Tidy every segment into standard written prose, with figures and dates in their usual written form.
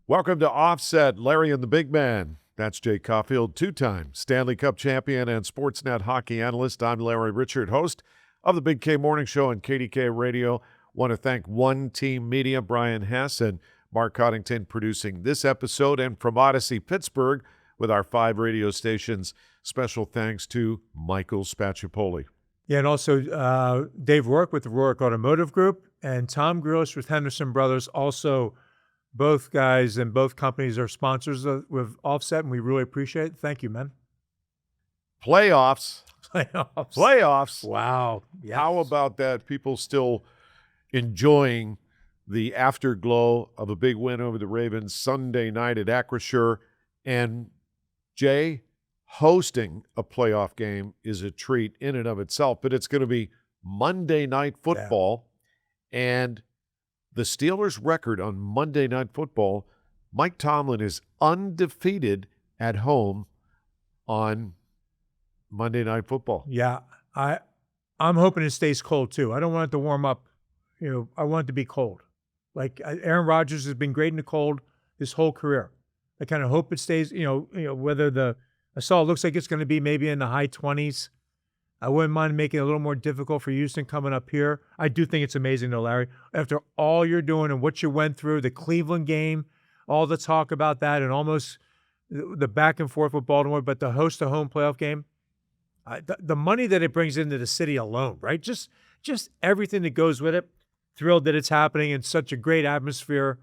Welcome to Offset, Larry and the Big Man. That's Jay Caufield, two-time Stanley Cup champion and Sportsnet hockey analyst. I'm Larry Richert, host of the Big K Morning Show on KDK Radio. Want to thank One Team Media, Brian Hess and Mark Coddington producing this episode. And from Odyssey Pittsburgh with our 5 radio stations, special thanks to Michael Spacciapoli. Yeah, and also Dave Rourke with the Rourke Automotive Group and Tom Gross with Henderson Brothers. Also, both guys and both companies are sponsors with Offset, and we really appreciate it. Thank you, man. Playoffs. Wow. Yes. How about that? People still enjoying the afterglow of a big win over the Ravens Sunday night at Acrisure. And Jay, hosting a playoff game is a treat in and of itself, but it's going to be Monday Night Football. Yeah. And the Steelers' record on Monday Night Football, Mike Tomlin is undefeated at home on Monday Night Football. Yeah, I'm hoping it stays cold too. I don't want it to warm up. I want it to be cold. Like Aaron Rodgers has been great in the cold his whole career. I kind of hope it stays. Whether I saw it looks like it's going to be maybe in the high 20s. I wouldn't mind making it a little more difficult for Houston coming up here. I do think it's amazing, though, Larry. After all you're doing and what you went through, the Cleveland game, all the talk about that, and almost the back and forth with Baltimore, but to host a home playoff game, the money that it brings into the city alone, right? Just everything that goes with it. Thrilled that it's happening in such a great atmosphere.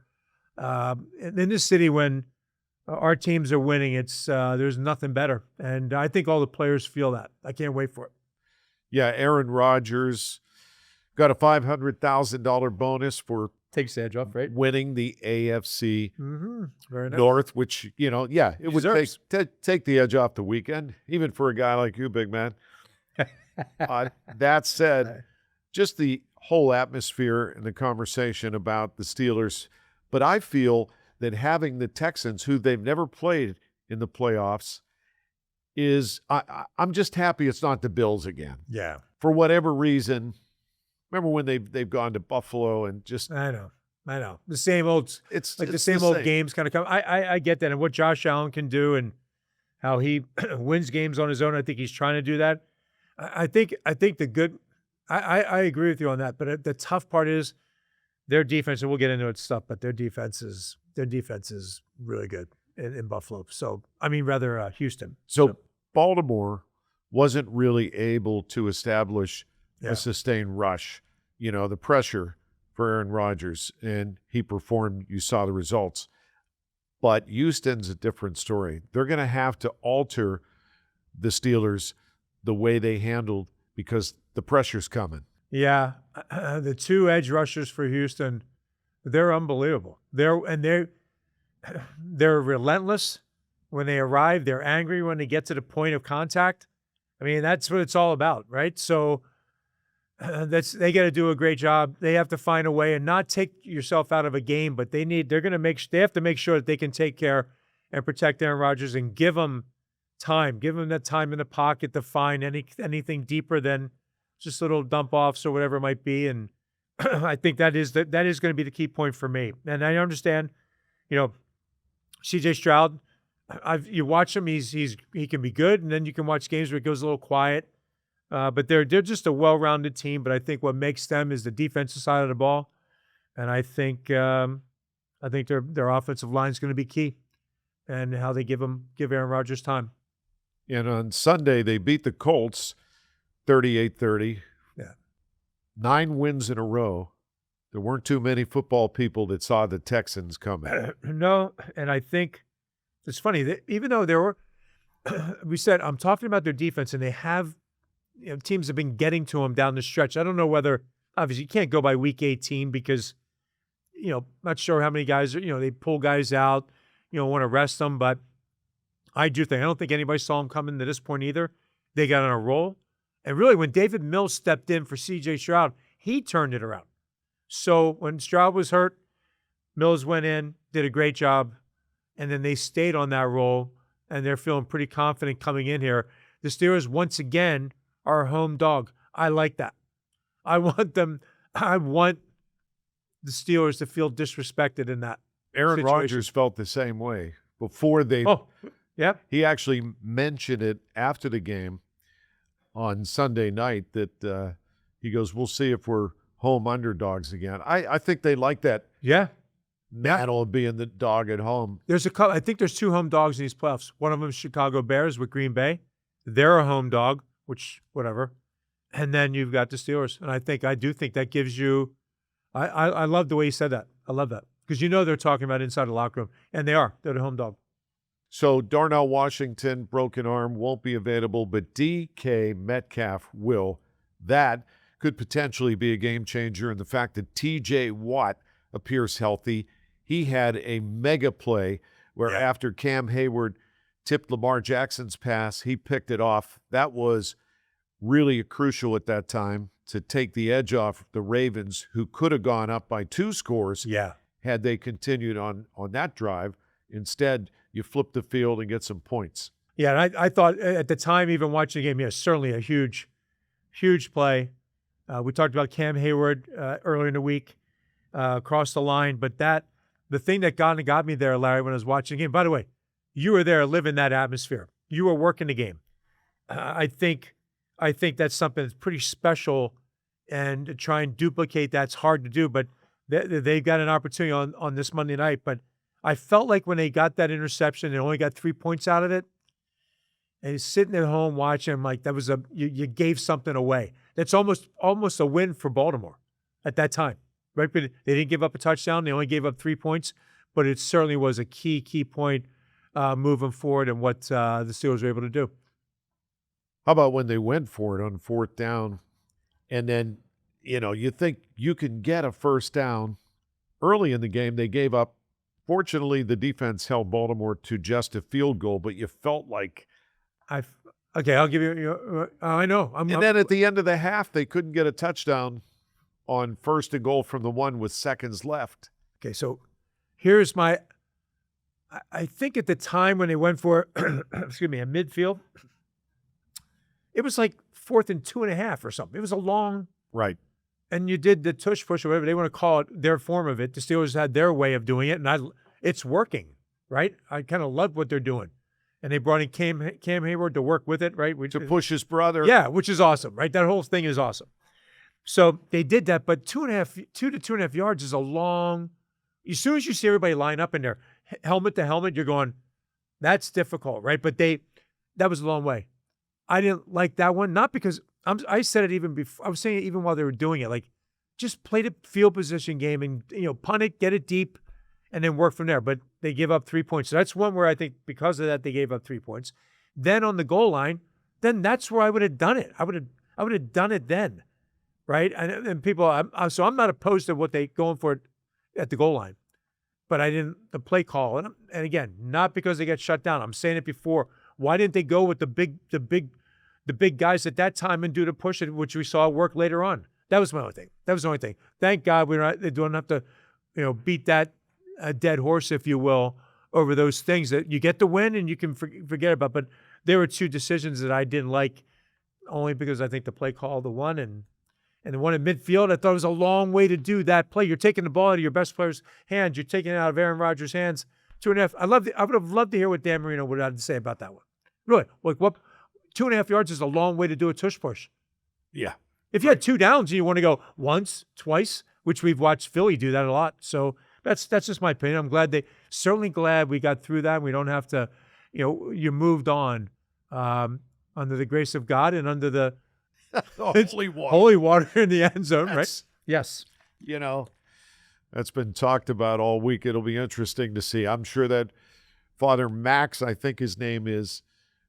In this city, when our teams are winning, it's there's nothing better. And I think all the players feel that. I can't wait for it. Yeah, Aaron Rodgers got a $500,000 bonus for takes the edge off, right? Winning the AFC Very nice. North, which, it would take the edge off the weekend, even for a guy like you, big man. That said, just the whole atmosphere and the conversation about the Steelers. But I feel that having the Texans, who they've never played in the playoffs, I'm just happy it's not the Bills again. Yeah. For whatever reason. Remember when they've gone to Buffalo and just I know. The same old it's the same old games kind of come. I get that, and what Josh Allen can do and how he wins games on his own. I think he's trying to do that. I think the good I agree with you on that, but the tough part is their defense, and we'll get into it stuff, but their defense is really good in Buffalo. So, Houston. So Baltimore wasn't really able to establish a sustained rush, the pressure for Aaron Rodgers, and he performed. You saw the results. But Houston's a different story. They're going to have to alter the Steelers the way they handled because the pressure's coming. Yeah, the 2 edge rushers for Houston, they're unbelievable. They're relentless when they arrive. They're angry when they get to the point of contact. That's what it's all about, right? So they got to do a great job. They have to find a way and not take yourself out of a game, but they have to make sure that they can take care and protect Aaron Rodgers and give him time. Give him that time in the pocket to find anything deeper than just little dump offs or whatever it might be. And I think that is going to be the key point for me. And I understand, CJ Stroud, you watch him, he can be good, and then you can watch games where it goes a little quiet. But they're just a well-rounded team. But I think what makes them is the defensive side of the ball, and I think their offensive line is going to be key, and how they give Aaron Rodgers time. And on Sunday they beat the Colts 38-30. Yeah, 9 wins in a row. There weren't too many football people that saw the Texans coming. No, and I think it's funny, even though there were, we said, I'm talking about their defense, and they have, teams have been getting to them down the stretch. I don't know whether, obviously, you can't go by week 18 because, not sure how many guys, they pull guys out, want to rest them. But I don't think anybody saw them coming to this point either. They got on a roll. And really, when David Mills stepped in for C.J. Stroud, he turned it around. So when Stroud was hurt, Mills went in, did a great job, and then they stayed on that roll, and they're feeling pretty confident coming in here. The Steelers, once again, are a home dog. I like that. I want the Steelers to feel disrespected in that. Aaron situation. Rodgers felt the same way before they. Oh, yep. He actually mentioned it after the game on Sunday night that he goes, "We'll see if we're home underdogs again." I think they like that Yeah. battle of being the dog at home. There's a couple. I think there's 2 home dogs in these playoffs. One of them is Chicago Bears with Green Bay. They're a home dog, which whatever. And then you've got the Steelers. And I do think that gives you. I love the way you said that. I love that because they're talking about inside the locker room, and they are. They're the home dog. So Darnell Washington, broken arm, won't be available, but DK Metcalf will. That could potentially be a game changer in the fact that TJ Watt appears healthy. He had a mega play where after Cam Heyward tipped Lamar Jackson's pass, he picked it off. That was really crucial at that time to take the edge off the Ravens, who could have gone up by 2 scores had they continued on that drive. Instead, you flip the field and get some points. Yeah, and I thought at the time, even watching the game, certainly a huge, huge play. We talked about Cam Heyward earlier in the week across the line, but the thing that got me there, Larry, when I was watching the game, by the way, you were there living that atmosphere. You were working the game. I think that's something that's pretty special, and to try and duplicate that's hard to do, but they got an opportunity on this Monday night. But I felt like when they got that interception, they only got 3 points out of it. And he's sitting at home watching, I'm like, that was you gave something away. That's almost a win for Baltimore at that time, right? But they didn't give up a touchdown. They only gave up 3 points, but it certainly was a key point moving forward and what the Steelers were able to do. How about when they went for it on 4th down, and then, you think you can get a first down early in the game. They gave up. Fortunately, the defense held Baltimore to just a field goal, but you felt like okay, I'll give you. I know. Then at the end of the half, they couldn't get a touchdown on 1st and goal from the 1 with seconds left. Okay, so here's my. I think at the time when they went for, excuse me, a midfield, it was like 4th and 2.5 or something. It was a long. Right. And you did the tush push or whatever they want to call it, their form of it. The Steelers had their way of doing it, and it's working, right? I kind of love what they're doing. And they brought in Cam Heyward to work with it, right? To push his brother. Yeah, which is awesome, right? That whole thing is awesome. So they did that, but 2 to 2.5 yards is a long. As soon as you see everybody line up in there, helmet to helmet, you're going, that's difficult, right? But that was a long way. I didn't like that one, not because I said it even before. I was saying it even while they were doing it, like just play the field position game and punt it, get it deep, and then work from there. But they give up 3 points. So that's one where I think because of that they gave up 3 points. Then on the goal line, then that's where I would have done it. I would have done it then, right? And people, so I'm not opposed to what they going for at the goal line, but I didn't the play call. And again, not because they get shut down. I'm saying it before. Why didn't they go with the big guys at that time and do the push, which we saw work later on? That was my only thing. That was the only thing. Thank God they don't have to, beat that dead horse, if you will, over those things that you get the win and you can forget about. But there were 2 decisions that I didn't like, only because I think the play call, the one and the one in midfield, I thought it was a long way to do that play. You're taking the ball out of your best player's hands. You're taking it out of Aaron Rodgers' hands. 2.5. I would have loved to hear what Dan Marino would have to say about that one. Really, like what? 2.5 yards is a long way to do a tush push. Yeah. If you had 2 downs and you want to go once, twice, which we've watched Philly do that a lot. So that's just my opinion. I'm certainly glad we got through that. We don't have to, you moved on under the grace of God and under the holy water in the end zone, right? Yes. That's been talked about all week. It'll be interesting to see. I'm sure that Father Max, I think his name is,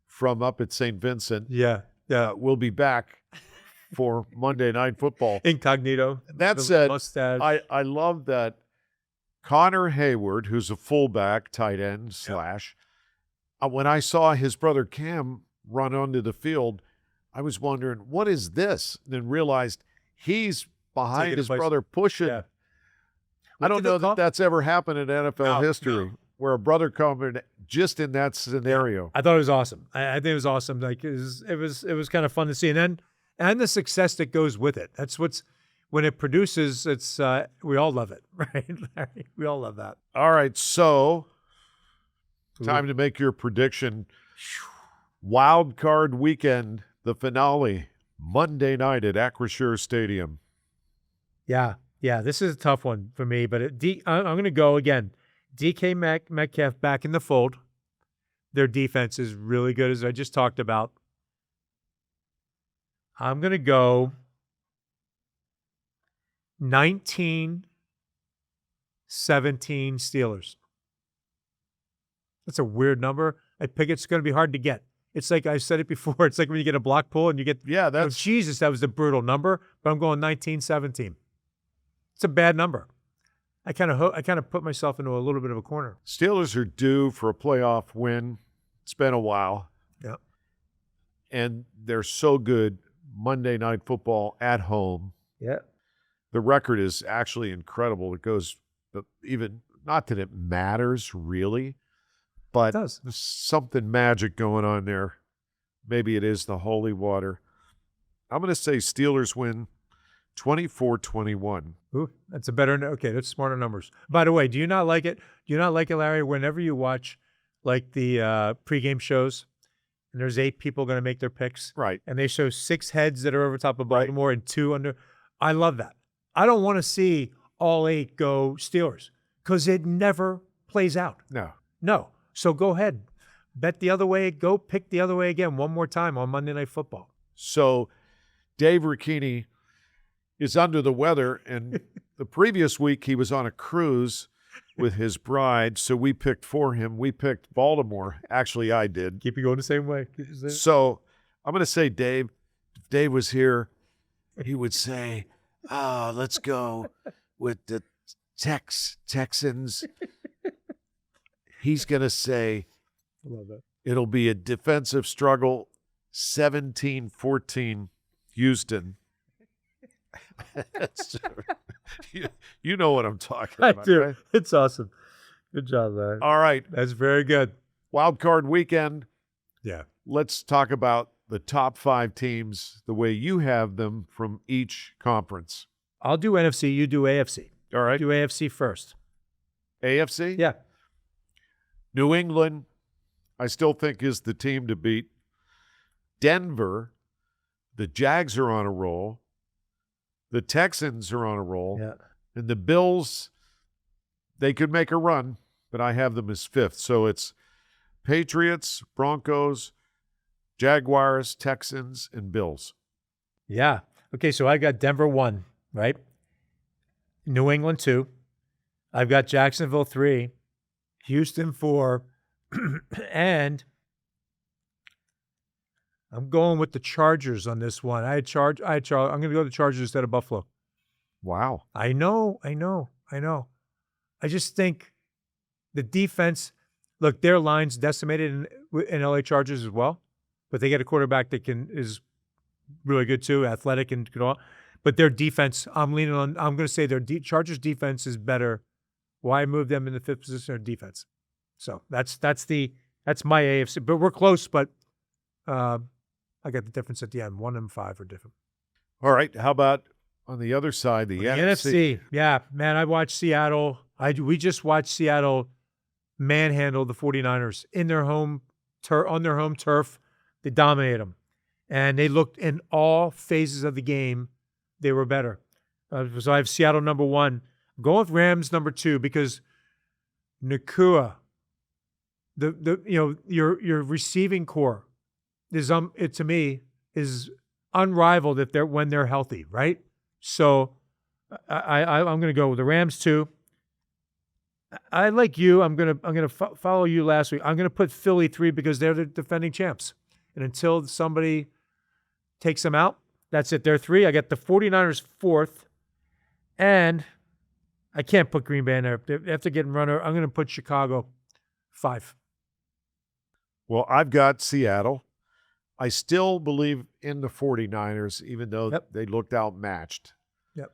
from up at St. Vincent. Yeah. Will be back for Monday Night Football. Incognito. That said, I love that Connor Heyward, who's a fullback, tight end / when I saw his brother Cam run onto the field, I was wondering, what is this? And then realized he's behind his brother pushing. Yeah. I don't know that that's ever happened in NFL history. Where a brother coming just in that scenario. I thought it was awesome. I think it was awesome. Like it was kind of fun to see, and the success that goes with it. That's when it produces, it's we all love it, right? Larry? We all love that. All right, so time to make your prediction. Wild card weekend, the finale, Monday night at Acrisure Stadium. Yeah, this is a tough one for me, but I'm going to go again. DK Metcalf back in the fold. Their defense is really good, as I just talked about. I'm going to go 19-17 Steelers. That's a weird number. I pick it's going to be hard to get. It's like I said it before. It's like when you get a block pull and you get, that's Jesus, that was a brutal number. But I'm going 19-17. It's a bad number. I kind of put myself into a little bit of a corner. Steelers are due for a playoff win. It's been a while. Yeah. And they're so good Monday Night Football at home. Yeah. The record is actually incredible. It goes even, not that it matters really, but there's something magic going on there. Maybe it is the holy water. I'm going to say Steelers win 24-21. Ooh, that's a better. Okay, that's smarter numbers. By the way, do you not like it? Do you not like it, Larry? Whenever you watch like the pregame shows, and there's 8 people going to make their picks, right? And they show 6 heads that are over top of Baltimore and 2 under. I love that. I don't want to see all 8 go Steelers because it never plays out. No. So go ahead, bet the other way. Go pick the other way again one more time on Monday Night Football. So Dave Ricchini is under the weather, and the previous week he was on a cruise with his bride, so we picked for him. We picked Baltimore. Actually, I did. Keep it going the same way. So I'm going to say Dave. If Dave was here, he would say, let's go with the Texans. He's going to say I love that. It'll be a defensive struggle, 17-14 Houston. You know what I'm talking about. I do. Right? It's awesome. Good job, Larry. All right. That's very good. Wild card weekend. Yeah. Let's talk about the top 5 teams the way you have them from each conference. I'll do NFC. You do AFC. All right. Do AFC first. AFC? Yeah. New England, I still think, is the team to beat. Denver, the Jags are on a roll. The Texans are on a roll. Yeah. And the Bills, they could make a run, but I have them as 5th. So it's Patriots, Broncos, Jaguars, Texans, and Bills. Yeah. Okay, so I got Denver 1, right? New England 2. I've got Jacksonville 3, Houston 4, and I'm going with the Chargers on this one. I'm going to go to the Chargers instead of Buffalo. Wow. I know. I just think the defense, look, their line's decimated in LA Chargers as well, but they get a quarterback that is really good too, athletic and all. But their defense, I'm going to say their Chargers defense is better. Why move them in the 5th position of defense? So that's my AFC. But we're close, but I got the difference at the end. 1 and 5 are different. All right. How about on the other side, the NFC? Yeah, man, I watched Seattle. We just watched Seattle manhandle the 49ers in their home on their home turf. They dominated them. And they looked in all phases of the game, they were better. So I have Seattle number 1. I'm going with Rams number 2 because Nakua, your receiving core is to me is unrivaled when they're healthy, right? So I'm going to go with the Rams 2. I like you. I'm gonna follow you last week. I'm gonna put Philly 3 because they're the defending champs, and until somebody takes them out, that's it. They're 3. I got the 49ers 4th, and I can't put Green Bay in there. After getting runner, I'm gonna put Chicago 5. Well, I've got Seattle. I still believe in the 49ers, even though they looked outmatched. Yep.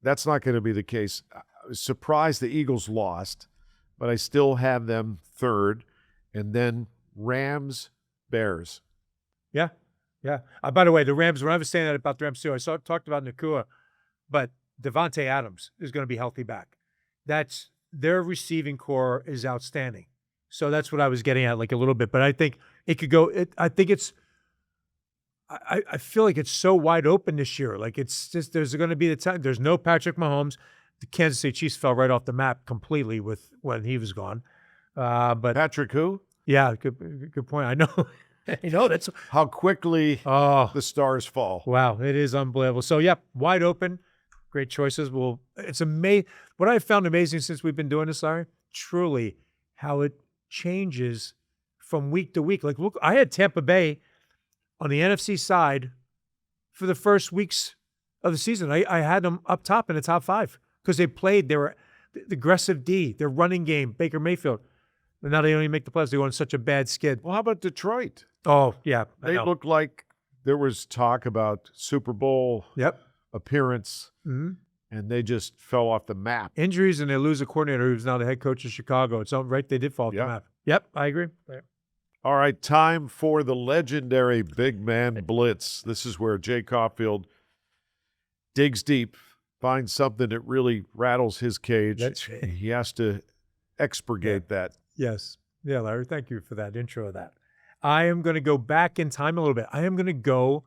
That's not going to be the case. I was surprised the Eagles lost, but I still have them 3rd. And then Rams, Bears. Yeah. By the way, the Rams, when I was saying that about the Rams too, I talked about Nakua. but Devontae Adams is going to be healthy back. That's their receiving core is outstanding. So that's what I was getting at, like a little bit. But I think it could go. I think it's. I feel like it's so wide open this year. Like it's just there's going to be the time. There's no Patrick Mahomes. The Kansas City Chiefs fell right off the map completely with when he was gone. But Patrick who? Yeah, good point. I know. That's how quickly the stars fall. Wow, it is unbelievable. So yeah, wide open, great choices. Well, it's amazing. What I've found amazing since we've been doing this, Larry, truly how it changes from week to week. Like, look, I had Tampa Bay on the NFC side for the first weeks of the season. I had them up top in the top 5 because they played. They were the aggressive D, their running game, Baker Mayfield. And now they don't even make the playoffs. They go on such a bad skid. Well, how about Detroit? Oh, yeah. They look like there was talk about Super Bowl appearance, and they just fell off the map. Injuries, and they lose a coordinator who's now the head coach of Chicago. It's all right. They did fall off the map. Yep, I agree. Right. All right, time for the legendary Big Man Blitz. This is where Jay Caufield digs deep, finds something that really rattles his cage. That's right. He has to expurgate that. Yes. Yeah, Larry, thank you for that intro of that. I am going to go back in time a little bit. I am going to go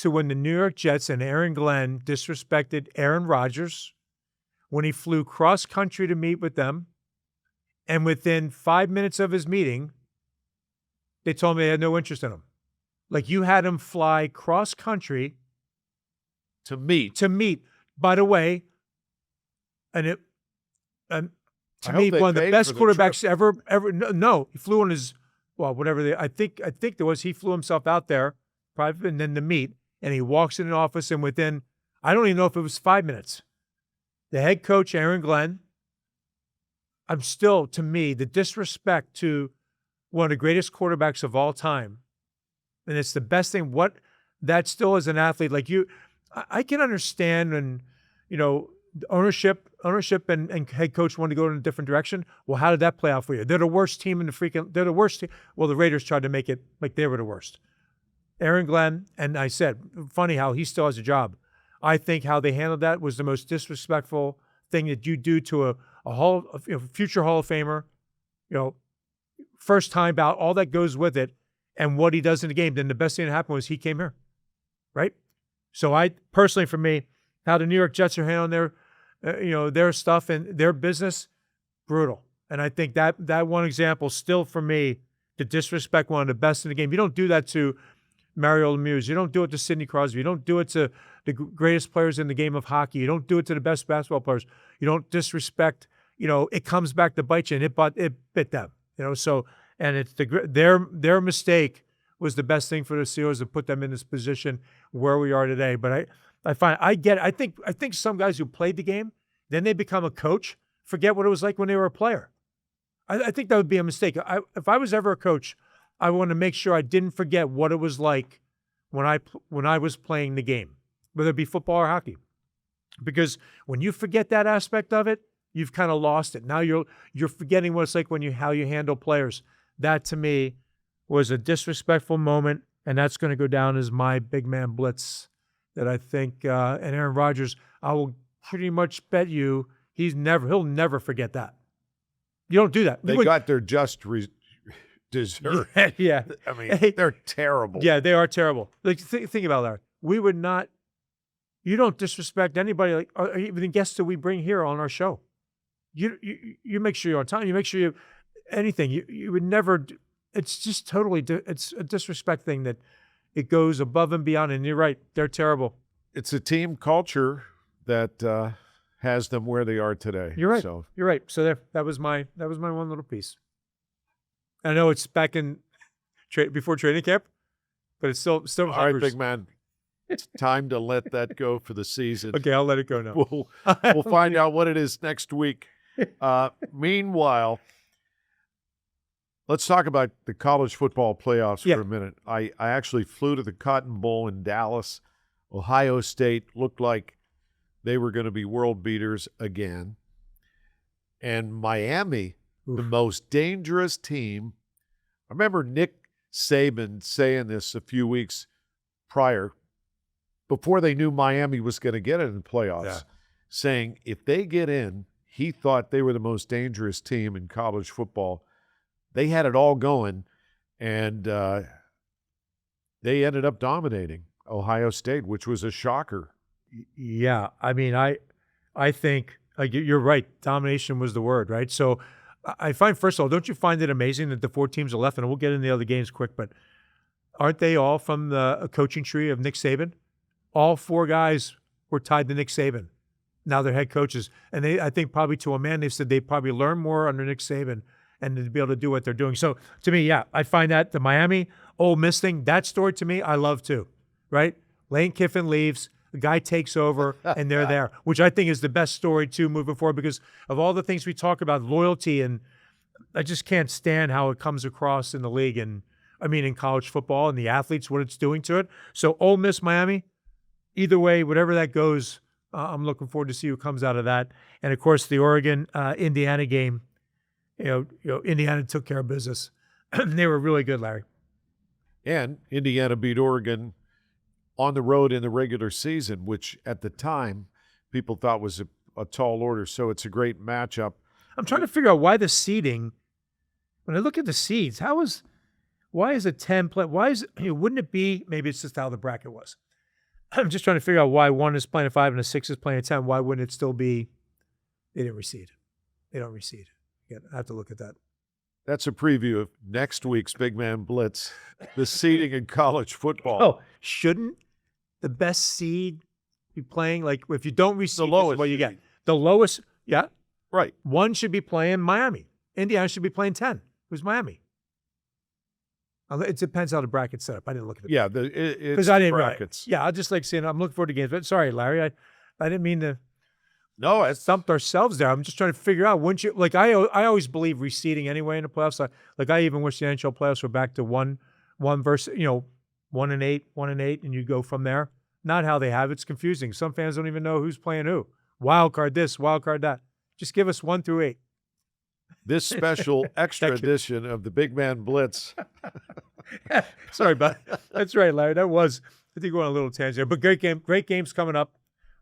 to when the New York Jets and Aaron Glenn disrespected Aaron Rodgers when he flew cross-country to meet with them. And within 5 minutes of his meeting, they told me they had no interest in him. Like, you had him fly cross-country to meet. By the way, and to me, one of the best quarterbacks ever. No, he flew on his, whatever. I think there was, he flew himself out there, private, and then to meet, and he walks in an office, and within, I don't even know if it was 5 minutes, the head coach, Aaron Glenn, to me, the disrespect to one of the greatest quarterbacks of all time, and it's the best thing, that still as an athlete, like I can understand, and, ownership and head coach wanted to go in a different direction. Well, how did that play out for you? They're the worst team in they're the worst team. Well, the Raiders tried to make it like they were the worst. Aaron Glenn, and I said, funny how he still has a job. I think how they handled that was the most disrespectful thing that you do to a future Hall of Famer, first time bout, all that goes with it, and what he does in the game. Then the best thing that happened was he came here, right? So I personally, for me, how the New York Jets are handling their stuff and their business, brutal. And I think that one example still for me, to disrespect one of the best in the game. You don't do that to Mario Lemieux. You don't do it to Sidney Crosby. You don't do it to the greatest players in the game of hockey. You don't do it to the best basketball players. You don't disrespect, it comes back to bite you, and it bit them, so, and it's their mistake was the best thing for the Steelers to put them in this position where we are today. But I get it. I think some guys who played the game, then they become a coach, forget what it was like when they were a player. I think that would be a mistake. If I was ever a coach, I want to make sure I didn't forget what it was like when I was playing the game, whether it be football or hockey. Because when you forget that aspect of it, you've kind of lost it. Now you're forgetting what it's like how you handle players. That to me was a disrespectful moment, and that's going to go down as my Big Man Blitz. That I think, and Aaron Rodgers, I will pretty much bet you he'll never forget that. You don't do that. They got their just dessert. Yeah. I mean, they're terrible. Yeah, they are terrible. Like, think about that. We would not, you don't disrespect anybody, like, or even the guests that we bring here on our show. You make sure you're on time. You make sure anything. You would never, it's just totally, it's a disrespect thing that it goes above and beyond. And you're right, they're terrible. It's a team culture that has them where they are today. You're right. So. You're right. So that was my one little piece. I know it's back in before training camp, but it's still all right, Big Man. It's time to let that go for the season. Okay, I'll let it go now. We'll find out what it is next week. Meanwhile, let's talk about the college football playoffs for a minute. I actually flew to the Cotton Bowl in Dallas. Ohio State looked like they were going to be world beaters again. And Miami, the most dangerous team. I remember Nick Saban saying this a few weeks prior before they knew Miami was going to get it in the playoffs, saying if they get in, he thought they were the most dangerous team in college football. They had it all going, and they ended up dominating Ohio State, which was a shocker. Yeah, I mean, I think you're right. Domination was the word, right? So I find, first of all, don't you find it amazing that the 4 teams are left, and we'll get into the other games quick, but aren't they all from the coaching tree of Nick Saban? All 4 guys were tied to Nick Saban. Now they're head coaches. And I think probably to a man, they've said they probably learn more under Nick Saban and to be able to do what they're doing. So to me, yeah, I find that the Miami Ole Miss thing, that story to me, I love too, right? Lane Kiffin leaves, the guy takes over, and they're there, which I think is the best story too moving forward because of all the things we talk about, loyalty, and I just can't stand how it comes across in the league and, I mean, in college football and the athletes, what it's doing to it. So Ole Miss, Miami, either way, whatever that goes, I'm looking forward to see who comes out of that. And, of course, the Oregon-Indiana game, you know, Indiana took care of business. They were really good, Larry. And Indiana beat Oregon on the road in the regular season, which at the time people thought was a tall order. So it's a great matchup. I'm trying to figure out why the seeding, when I look at the seeds, why is it 10 play? Why is it, wouldn't it be, maybe it's just how the bracket was. I'm just trying to figure out why 1 is playing a 5 and a 6 is playing a 10. Why wouldn't it still be, they didn't reseed. They don't reseed. Again, I have to look at that. That's a preview of next week's Big Man Blitz, the seeding in college football. Oh, shouldn't the best seed be playing? Like, if you don't reseed, the lowest, what you get. The lowest, yeah. Right. 1 should be playing Miami. Indiana should be playing 10. Who's Miami? It depends how the bracket's set up. I didn't look at it. Yeah, because I didn't brackets. Yeah, I just like saying I'm looking forward to games. But sorry, Larry, I didn't mean to. No, it's stumped ourselves there. I'm just trying to figure out. Wouldn't you like? I always believe reseeding anyway in the playoffs. I even wish the NHL playoffs were back to one versus 1 and 8, 1 and 8, and you go from there. Not how they have it. It's confusing. Some fans don't even know who's playing who. Wild card this, wild card that. Just give us 1 through 8. This special extra edition of the Big Man Blitz. Sorry, bud. That's right, Larry. That was, I think we're on a little tangent there. But great games coming up.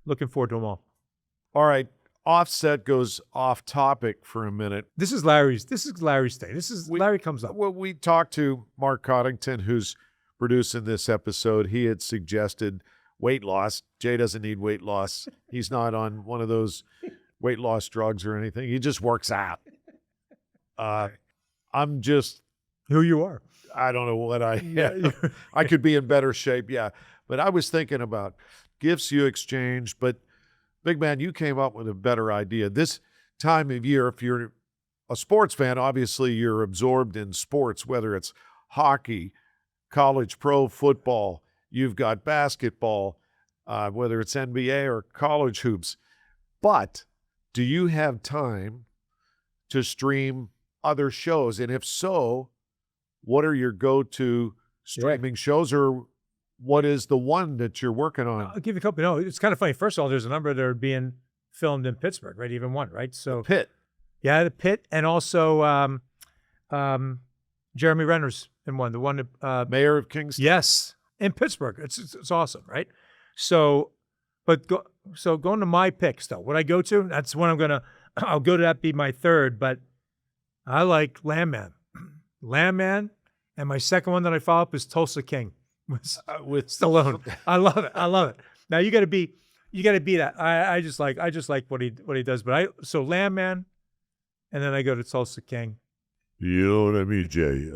Looking forward to them all. All right. Offset goes off topic for a minute. This is Larry's thing. Larry comes up. Well, we talked to Mark Coddington, who's producing this episode. He had suggested weight loss. Jay doesn't need weight loss. He's not on one of those weight loss drugs or anything. He just works out. I'm just who you are. I don't know what I am. I could be in better shape, yeah. But I was thinking about gifts you exchange. But, Big Man, you came up with a better idea. This time of year, if you're a sports fan, obviously you're absorbed in sports, whether it's hockey, college pro football, you've got basketball, whether it's NBA or college hoops. But do you have time to stream other shows? And if so, what are your go-to streaming shows, or what is the one that you're working on? I'll give you a couple. No, it's kind of funny. First of all, there's a number that are being filmed in Pittsburgh, right? Even one, right? So the Pitt. Yeah, the Pitt, and also Jeremy Renner's in one. The one that Mayor of Kingston. Yes, in Pittsburgh. It's awesome, right? So, going to my picks though. What I go to, that's when I'll go to that. Be my third, but I like Landman. Landman, and my second one that I follow up is Tulsa King with Stallone. I love it. Now you got to be that. I just like what he does. But so Landman, and then I go to Tulsa King. You know what I mean, Jay?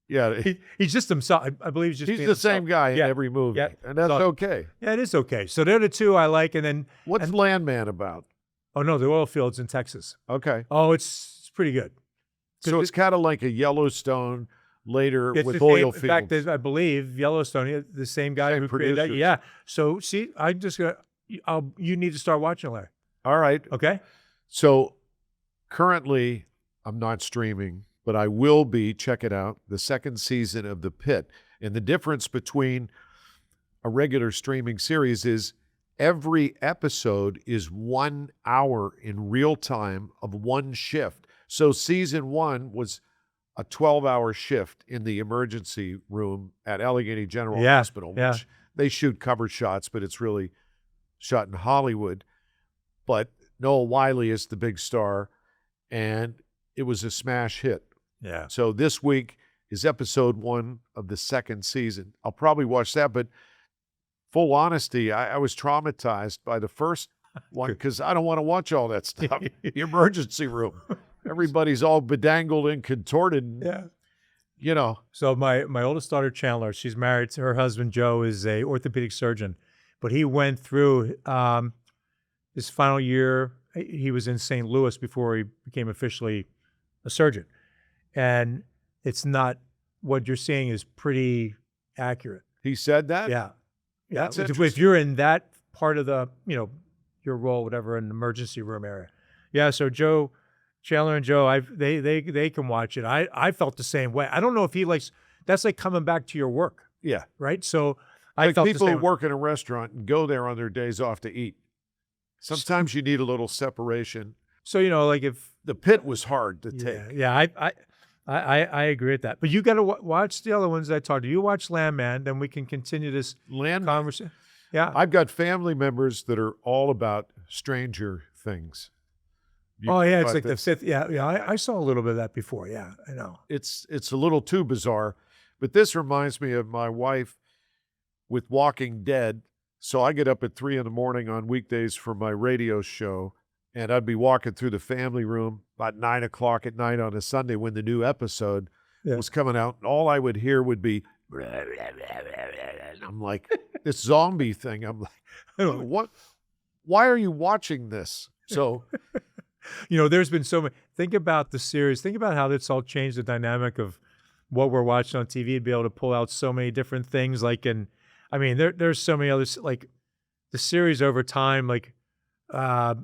Yeah, he's just himself. I believe he's the same guy in every movie, and that's okay. Yeah, it is okay. So they're the two I like, and then what's Landman about? Oh no, the oil fields in Texas. Okay. Oh, it's pretty good. So it's kind of like a Yellowstone later with oil fields. In fact, I believe Yellowstone, the same guy who created that. Yeah. So see, you need to start watching, Larry. All right. Okay. So currently, I'm not streaming, but I will be. Check it out. The second season of The Pitt. And the difference between a regular streaming series is every episode is 1 hour in real time of one shift. So season 1 was a 12-hour shift in the emergency room at Allegheny General Hospital, which They shoot cover shots, but it's really shot in Hollywood. But Noah Wyle is the big star, and it was a smash hit. Yeah. So this week is episode 1 of the 2nd season. I'll probably watch that, but full honesty, I was traumatized by the first one because I don't want to watch all that stuff. The emergency room. Everybody's all bedangled and contorted. Yeah. You know. So my oldest daughter, Chandler, she's married to her husband, Joe, is a orthopedic surgeon. But he went through his final year. He was in St. Louis before he became officially a surgeon. And it's not, what you're seeing is pretty accurate. He said that? Yeah. Yeah. That's If you're in that part of the, your role, whatever, in the emergency room area. Yeah. So Chandler and Joe, they can watch it. I felt the same way. I don't know if he likes, that's like coming back to your work. Yeah. Right. So I like felt people the who same. work in a restaurant and go there on their days off to eat. Sometimes you need a little separation. So, like if The pit was hard to take. Yeah. I agree with that. But you got to watch the other ones I talked to. You watch Landman, then we can continue this conversation. Yeah. I've got family members that are all about Stranger Things. It's like the 5th. Yeah. I saw a little bit of that before. Yeah, I know. It's a little too bizarre, but this reminds me of my wife with Walking Dead. So I get up at 3 a.m. on weekdays for my radio show, and I'd be walking through the family room about 9 o'clock at night on a Sunday when the new episode was coming out. And all I would hear would be, and I'm like, this zombie thing. I'm like, what? Why are you watching this? So, there's been so many. Think about the series. Think about how it's all changed the dynamic of what we're watching on TV, to be able to pull out so many different things. There's so many others, like the series over time, I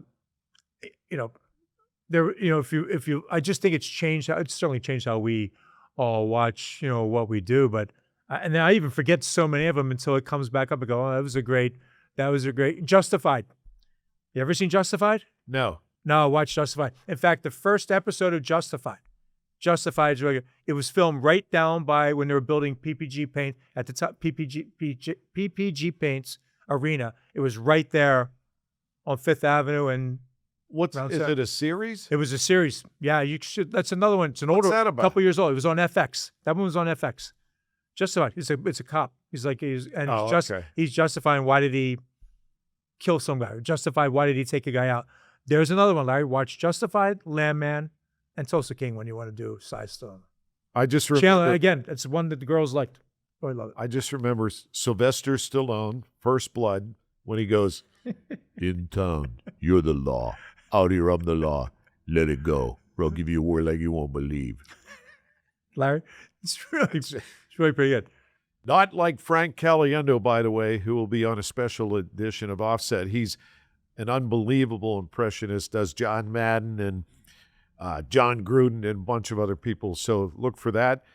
just think it's changed. It's certainly changed how we all watch, what we do. But, and then I even forget so many of them until it comes back up and go, oh, that was a great Justified. You ever seen Justified? no. No, watch Justified. In fact, the first episode of Justified is really good. It was filmed right down by when they were building PPG Paint at the top, PPG Paint's arena. It was right there on 5th Avenue. And Is it a series? it was a series. Yeah, you should. That's another one. It's an older, that about? couple years old. It was on FX. That one was on FX. Justified. It's a cop. He's justifying why did he kill some guy, or justify why did he take a guy out. There's another one, Larry. Watch Justified, Landman, and Tulsa King when you want to do Side Stone. I just remember. Chandler, again, it's one that the girls liked. Oh, I love it. I just remember Sylvester Stallone, First Blood, when he goes, in town, you're the law. Out here, I'm the law. Let it go, or I'll give you a word like you won't believe. Larry, it's really pretty good. Not like Frank Caliendo, by the way, who will be on a special edition of Offset. He's an unbelievable impressionist, does John Madden and John Gruden and a bunch of other people. So look for that.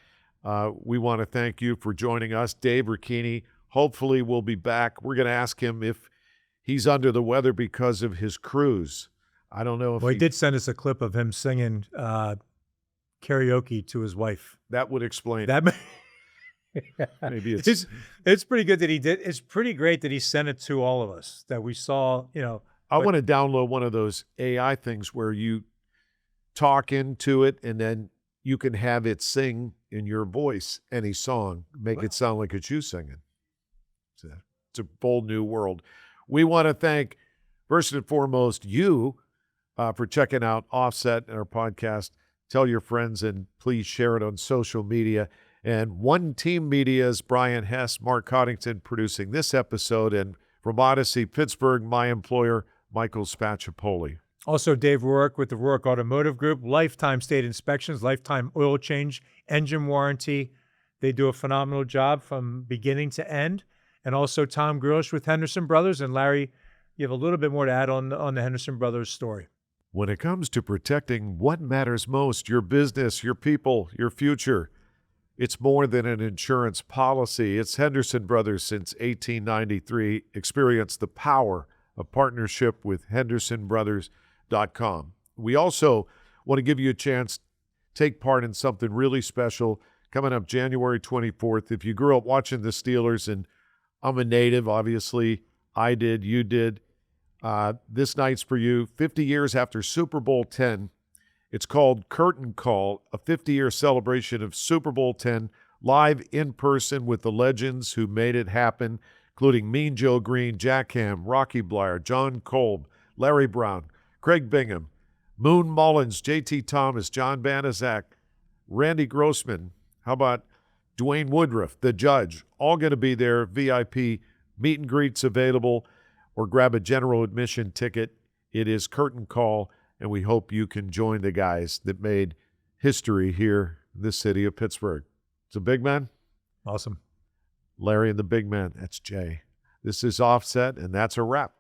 We want to thank you for joining us. Dave Ricchini, hopefully we'll be back. We're going to ask him if he's under the weather because of his cruise. I don't know if he did send us a clip of him singing karaoke to his wife. That would explain that. Maybe it's pretty good that he did. It's pretty great that he sent it to all of us, that we saw, I want to download one of those AI things where you talk into it and then you can have it sing in your voice any song, make it sound like it's you singing. It's a bold new world. We want to thank, first and foremost, you for checking out Offset and our podcast. Tell your friends and please share it on social media. And One Team Media's Brian Hess, Mark Coddington producing this episode. And from Odyssey, Pittsburgh, my employer, Michael Spacciapoli. Also, Dave Rourke with the Rourke Automotive Group, lifetime state inspections, lifetime oil change, engine warranty. They do a phenomenal job from beginning to end. And also Tom Grealish with Henderson Brothers. And Larry, you have a little bit more to add on the Henderson Brothers story. When it comes to protecting what matters most, your business, your people, your future, it's more than an insurance policy. It's Henderson Brothers since 1893. Experience the power of partnership with HendersonBrothers.com. We also want to give you a chance to take part in something really special coming up January 24th. If you grew up watching the Steelers and I'm a native, obviously. I did, you did. This night's for you. 50 years after Super Bowl X. It's called Curtain Call, a 50-year celebration of Super Bowl X, live in person with the legends who made it happen, including Mean Joe Green, Jack Ham, Rocky Bleier, John Kolb, Larry Brown, Craig Bingham, Moon Mullins, J.T. Thomas, John Banaszak, Randy Grossman. How about Dwayne Woodruff, the judge? All going to be there. VIP meet and greets available, or grab a general admission ticket. It is Curtain Call, and we hope you can join the guys that made history here in the city of Pittsburgh. So, Big Man. Awesome. Larry and the Big Man. That's Jay. This is Offset, and that's a wrap.